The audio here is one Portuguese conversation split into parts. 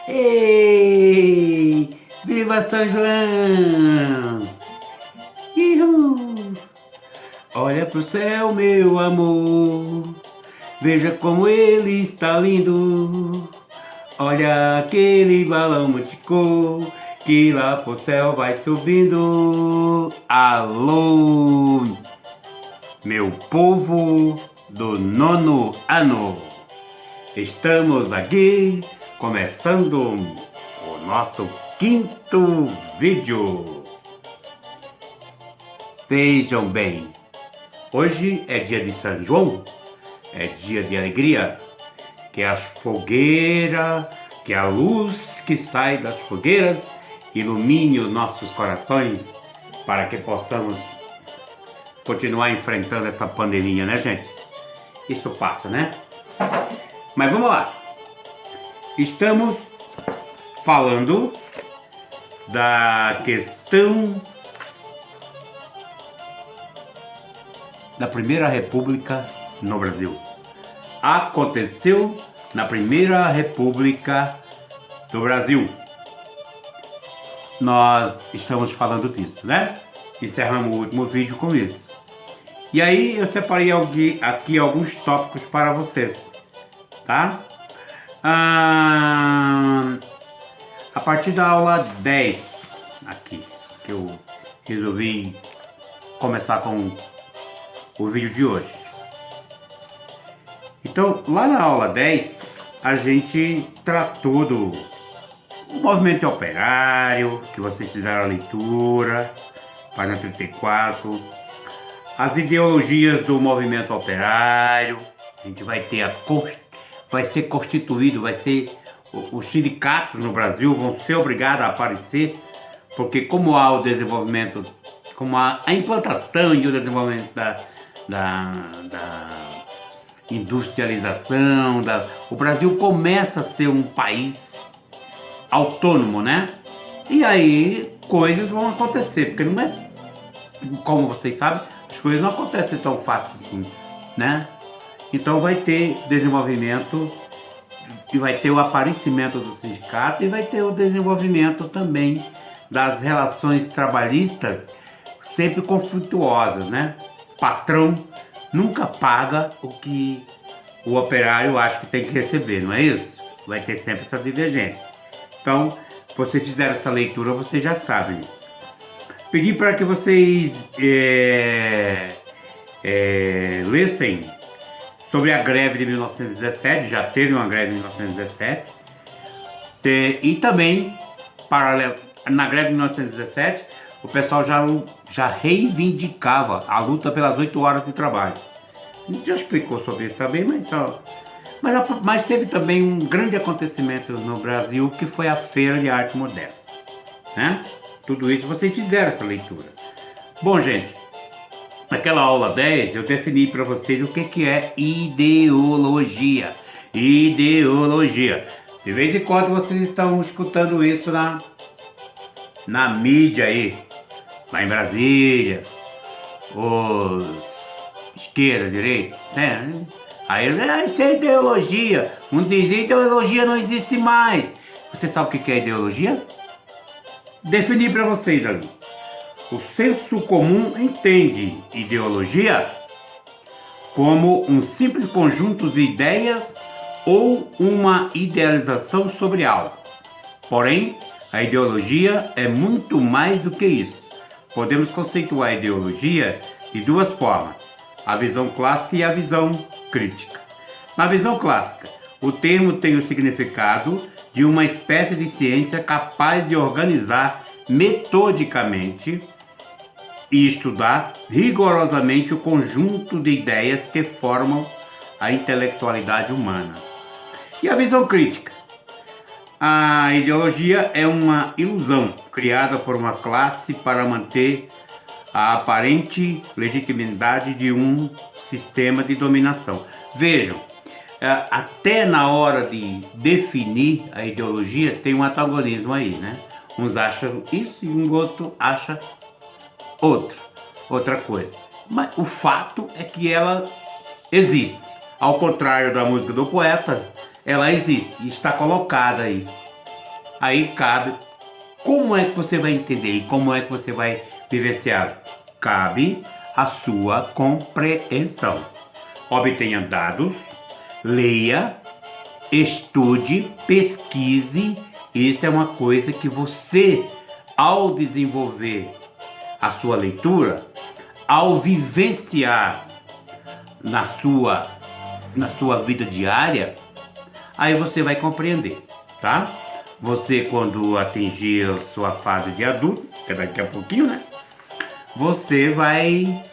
Ei! Viva São João! Ihu! Olha pro céu, meu amor, veja como ele está lindo. Olha aquele balão multicor que lá pro céu vai subindo. Alô, meu povo do nono ano, estamos aqui começando o nosso quinto vídeo. Vejam bem, hoje é dia de São João, é dia de alegria, que as fogueiras, que a luz que sai das fogueiras ilumine os nossos corações para que possamos continuar enfrentando essa pandemia, né, gente? Isso passa, né? Mas vamos lá. Estamos falando da questão da Primeira República no Brasil. Aconteceu na Primeira República do Brasil. Nós estamos falando disso, né? Encerramos o último vídeo com isso. E aí eu separei aqui alguns tópicos para vocês, tá? A partir da aula 10 aqui, que eu resolvi começar com o vídeo de hoje. Então, lá na aula 10, a gente tratou do movimento operário, que vocês fizeram a leitura, página 34, as ideologias do movimento operário. A gente vai ter vai ser constituído, os sindicatos no Brasil vão ser obrigados a aparecer, porque como há o desenvolvimento, como há a implantação e o desenvolvimento da industrialização, o Brasil começa a ser um país autônomo, né? E aí coisas vão acontecer, porque não é, como vocês sabem, as coisas não acontecem tão fácil assim, né? Então vai ter desenvolvimento e vai ter o aparecimento do sindicato e vai ter o desenvolvimento também das relações trabalhistas sempre conflituosas, né? Patrão nunca paga o que o operário acha que tem que receber, não é isso? Vai ter sempre essa divergência. Então, se vocês fizeram essa leitura, vocês já sabem. Pedi para que vocês lessem sobre a greve de 1917, já teve uma greve em 1917, e também, na greve de 1917, o pessoal já reivindicava a luta pelas 8 horas de trabalho. A gente já explicou sobre isso também, mas teve também um grande acontecimento no Brasil, que foi a Feira de Arte Moderna, né? Tudo isso vocês fizeram essa leitura. Bom, gente, naquela aula 10 eu defini para vocês o que é ideologia. Ideologia. De vez em quando vocês estão escutando isso na mídia aí, lá em Brasília, os esquerda, direita, né? Aí isso é ideologia. Um dizia ideologia não existe mais. Você sabe o que é ideologia? Defini para vocês ali. O senso comum entende ideologia como um simples conjunto de ideias ou uma idealização sobre algo. Porém, a ideologia é muito mais do que isso. Podemos conceituar a ideologia de duas formas: a visão clássica e a visão crítica. Na visão clássica, o termo tem o significado de uma espécie de ciência capaz de organizar metodicamente e estudar rigorosamente o conjunto de ideias que formam a intelectualidade humana. E a visão crítica? A ideologia é uma ilusão criada por uma classe para manter a aparente legitimidade de um sistema de dominação. Vejam, até na hora de definir a ideologia tem um antagonismo aí, né? Uns acham isso e um outro acha outra coisa. Mas o fato é que ela existe. Ao contrário da música do poeta, ela existe e está colocada aí. Aí cabe como é que você vai entender e como é que você vai vivenciar. Cabe a sua compreensão. Obtenha dados, leia, estude, pesquise. Isso é uma coisa que você, ao desenvolver a sua leitura, ao vivenciar na sua vida diária, aí você vai compreender, tá? Você, quando atingir a sua fase de adulto, que é daqui a pouquinho, né? Você vai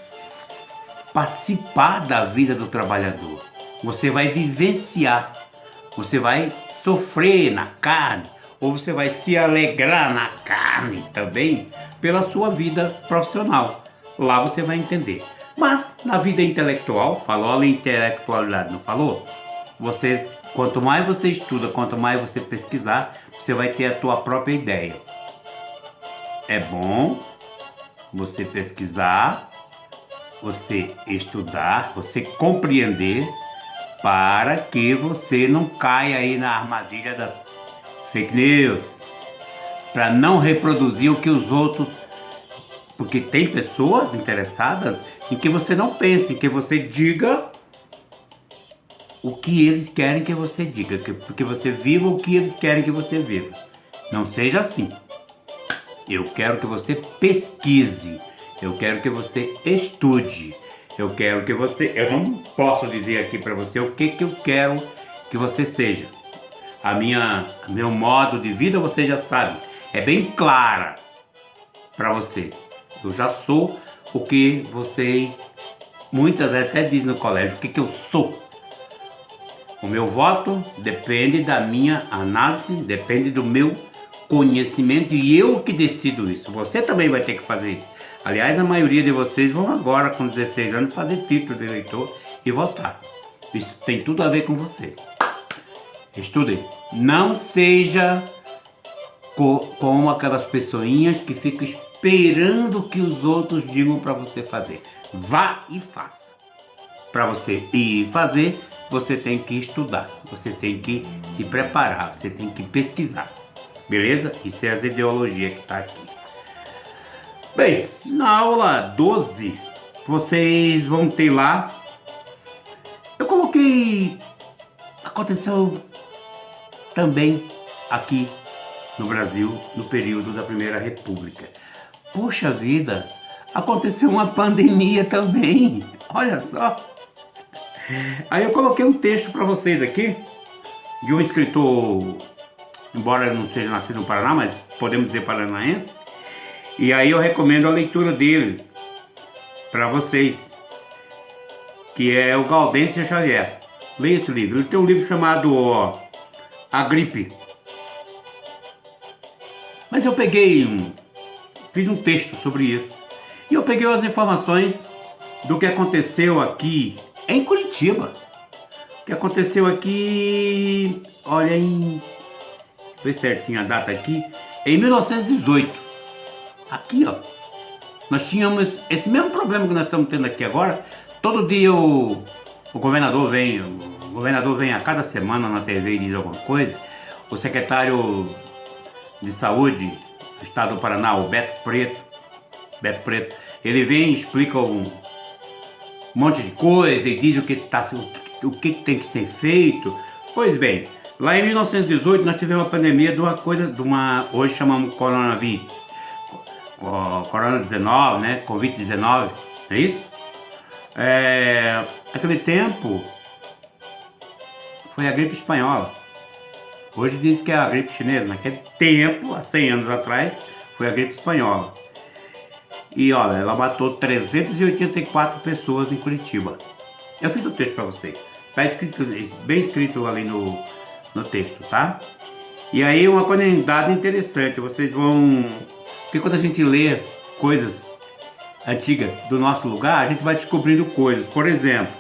participar da vida do trabalhador. Você vai vivenciar. Você vai sofrer na carne, ou você vai se alegrar na carne também pela sua vida profissional. Lá você vai entender. Mas na vida intelectual, falou a intelectualidade, não falou? Quanto mais você estuda, quanto mais você pesquisar, você vai ter a tua própria ideia. É bom você pesquisar, você estudar, você compreender, para que você não caia aí na armadilha das fake news, para não reproduzir o que os outros, porque tem pessoas interessadas em que você não pense, em que você diga o que eles querem que você diga, porque você viva o que eles querem que você viva. Não seja assim. Eu quero que você pesquise, eu quero que você estude, eu quero que você... Eu não posso dizer aqui para você o que eu quero que você seja. Meu modo de vida você já sabe, é bem clara para vocês. Eu já sou o que vocês muitas vezes até dizem no colégio, o que eu sou. O meu voto depende da minha análise, depende do meu conhecimento, e eu que decido isso. Você também vai ter que fazer isso. Aliás, a maioria de vocês vão agora, com 16 anos, fazer título de eleitor e votar. Isso tem tudo a ver com vocês. Estudem. Não seja como aquelas pessoinhas que ficam esperando que os outros digam para você fazer. Vá e faça. Para você ir fazer, você tem que estudar, você tem que se preparar, você tem que pesquisar. Beleza? Isso é as ideologias que está aqui. Bem, na aula 12, vocês vão ter lá... Eu coloquei... Aconteceu também aqui no Brasil, no período da Primeira República. Poxa vida, aconteceu uma pandemia também. Olha só. Aí eu coloquei um texto para vocês aqui, de um escritor, embora eu não seja nascido no Paraná, mas podemos dizer paranaense. E aí eu recomendo a leitura dele para vocês, que é o Gaudêncio Xavier. Leia esse livro. Ele tem um livro chamado A Gripe. Mas eu fiz um texto sobre isso. E eu peguei as informações do que aconteceu aqui em Curitiba. O que aconteceu aqui, olha, deixa eu ver certinho a data aqui, em 1918. Aqui, ó, nós tínhamos esse mesmo problema que nós estamos tendo aqui agora. Todo dia o governador vem a cada semana na TV e diz alguma coisa. O secretário de Saúde do Estado do Paraná, o Beto Preto, ele vem e explica um monte de coisa e diz o que tem que ser feito. Pois bem, lá em 1918 nós tivemos uma pandemia hoje chamamos coronavírus, Corona-19, né? Covid-19, não é isso? Naquele tempo foi a gripe espanhola. Hoje diz que é a gripe chinesa. Naquele tempo, há 100 anos atrás, foi a gripe espanhola. E olha, ela matou 384 pessoas em Curitiba. Eu fiz o texto para vocês. Está escrito, bem escrito ali no texto, tá? E aí uma dada interessante, vocês vão... Porque quando a gente lê coisas antigas do nosso lugar, a gente vai descobrindo coisas. Por exemplo,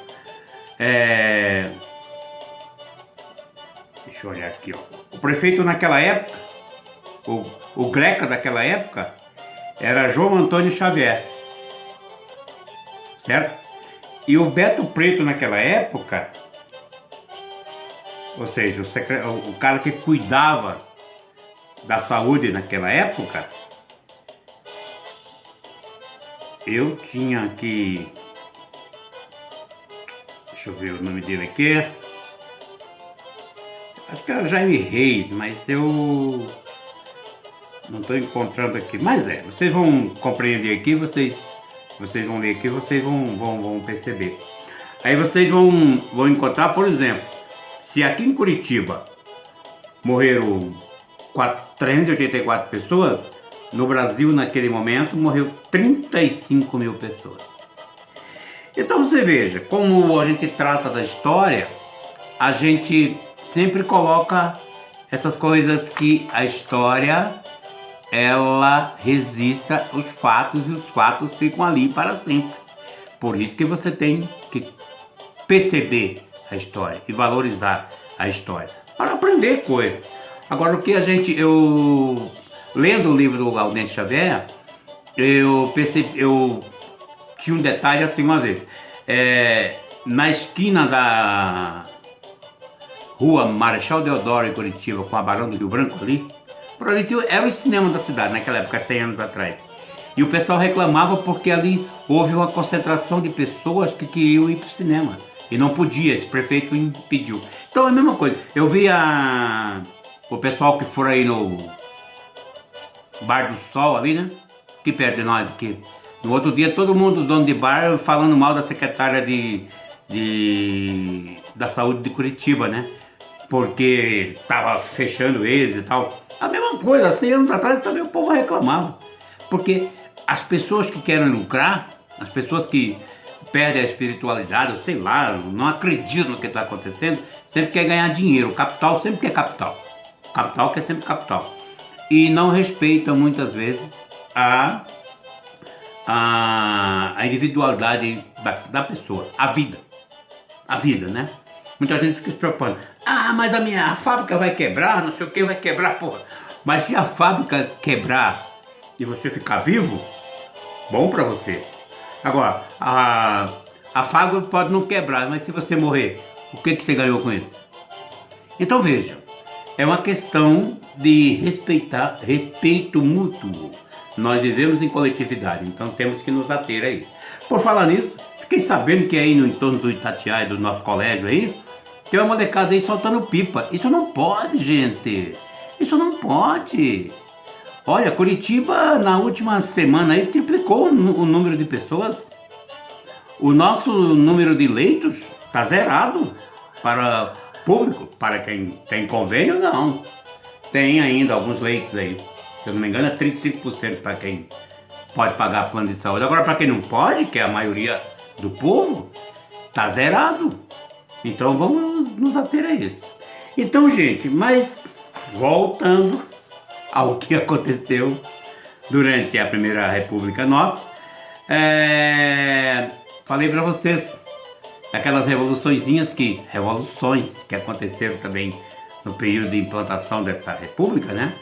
deixa eu olhar aqui, ó. O prefeito naquela época, o Greca daquela época, era João Antônio Xavier, certo? E o Beto Preto naquela época, ou seja, o cara que cuidava da saúde naquela época, eu tinha aqui, deixa eu ver o nome dele aqui, acho que era Jaime Reis, mas eu não estou encontrando aqui. Mas vocês vão compreender aqui, vocês vão ler aqui, vocês vão perceber. Aí vocês vão encontrar, por exemplo, se aqui em Curitiba morreram 384 pessoas, no Brasil naquele momento morreu 35 mil pessoas. Então você veja, como a gente trata da história, a gente sempre coloca essas coisas que a história ela resista aos fatos e os fatos ficam ali para sempre. Por isso que você tem que perceber a história e valorizar a história para aprender coisas. Agora o que eu lendo o livro do Gaudêncio Xavier, eu tinha um detalhe assim uma vez, na esquina da Rua Marechal Deodoro em Curitiba com a Barão do Rio Branco ali, por ali era o cinema da cidade naquela época, 100 anos atrás. E o pessoal reclamava porque ali houve uma concentração de pessoas que queriam ir para o cinema e não podia, esse prefeito impediu. Então é a mesma coisa, eu vi o pessoal que for aí no Bar do Sol ali, né, que perto de nós, que no outro dia todo mundo, dono de bar, falando mal da secretária da saúde de Curitiba, né, porque estava fechando eles e tal. A mesma coisa, 100 anos atrás também o povo reclamava, porque as pessoas que querem lucrar, as pessoas que perdem a espiritualidade, ou sei lá, não acreditam no que está acontecendo, sempre quer ganhar dinheiro. O capital sempre quer capital. O capital quer sempre capital. E não respeitam muitas vezes a individualidade da pessoa, a vida, né? Muita gente fica se preocupando. Ah, mas a fábrica vai quebrar, não sei o que, vai quebrar, porra. Mas se a fábrica quebrar e você ficar vivo, bom pra você. Agora, a fábrica pode não quebrar, mas se você morrer, o que você ganhou com isso? Então veja, é uma questão de respeito mútuo. Nós vivemos em coletividade, então temos que nos ater a isso. Por falar nisso, fiquei sabendo que aí no entorno do Itatiaia, do nosso colégio aí, tem uma molecada aí soltando pipa. Isso não pode, gente. Isso não pode. Olha, Curitiba na última semana aí triplicou o número de pessoas. O nosso número de leitos está zerado para público. Para quem tem convênio, não. Tem ainda alguns leitos aí. Se eu não me engano, é 35% para quem pode pagar plano de saúde. Agora, para quem não pode, que é a maioria do povo, está zerado. Então vamos nos ater a isso. Então, gente, mas voltando ao que aconteceu durante a Primeira República nossa, falei para vocês daquelas revoluções que aconteceram também no período de implantação dessa república, né?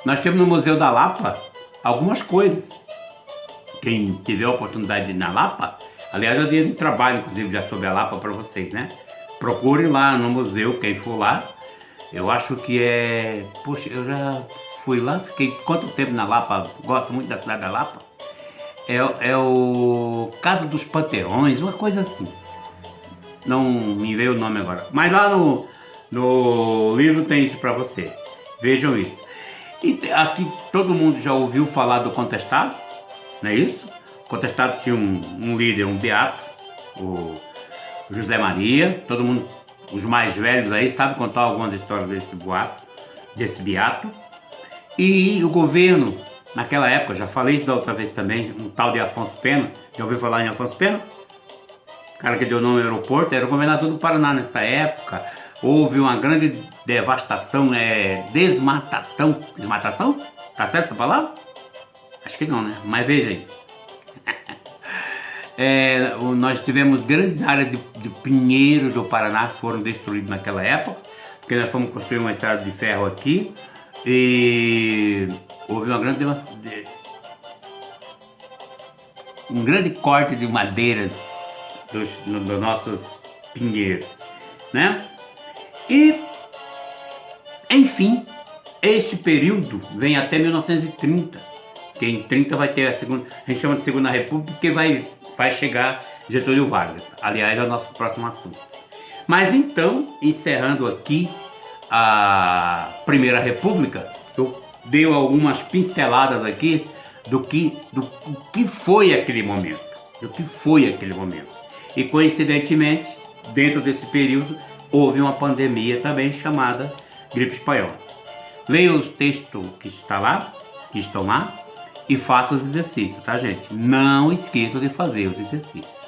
Nós temos no Museu da Lapa algumas coisas. Quem tiver a oportunidade de ir na Lapa, aliás, eu dei um trabalho, inclusive, já sobre a Lapa para vocês, né? Procure lá no museu, quem for lá. Eu acho que poxa, eu já fui lá, fiquei quanto tempo na Lapa, gosto muito da cidade da Lapa. É o Casa dos Panteões, uma coisa assim. Não me veio o nome agora. Mas lá no livro tem isso para vocês. Vejam isso. E aqui todo mundo já ouviu falar do Contestado, não é isso? O Contestado tinha um líder, um beato, o José Maria. Todo mundo, os mais velhos aí, sabem contar algumas histórias desse beato. E o governo, naquela época, já falei isso da outra vez também, um tal de Afonso Pena. Já ouviu falar em Afonso Pena? O cara que deu nome ao aeroporto, era o governador do Paraná nessa época. Houve uma grande devastação, desmatação. Desmatação? Tá certo essa palavra? Acho que não, né? Mas veja aí. Nós tivemos grandes áreas de pinheiros do Paraná que foram destruídas naquela época, porque nós fomos construir uma estrada de ferro aqui e houve um grande corte de madeiras dos nossos pinheiros, né? E, enfim, Este período vem até 1930, que em 30 vai ter a segunda, a gente chama de Segunda República, porque vai chegar Getúlio Vargas. Aliás, é o nosso próximo assunto. Mas então, encerrando aqui a Primeira República, eu dei algumas pinceladas aqui do que foi aquele momento. Do que foi aquele momento. E coincidentemente, dentro desse período, houve uma pandemia também chamada gripe espanhola. Leia o texto que está lá, que estão lá, e faça os exercícios, tá, gente? Não esqueça de fazer os exercícios.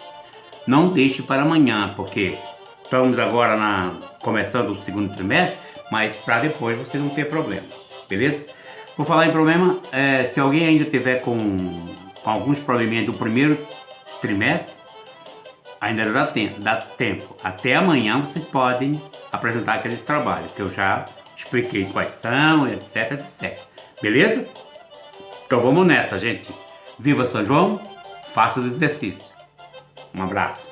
Não deixe para amanhã, porque estamos agora começando o segundo trimestre, mas para depois você não ter problema, beleza? Por falar em problema, se alguém ainda tiver com alguns probleminhas do primeiro trimestre, ainda dá tempo. Até amanhã vocês podem apresentar aqueles trabalhos, que eu já expliquei quais são, etc, etc. Beleza? Então vamos nessa, gente. Viva São João, faça os exercícios. Um abraço.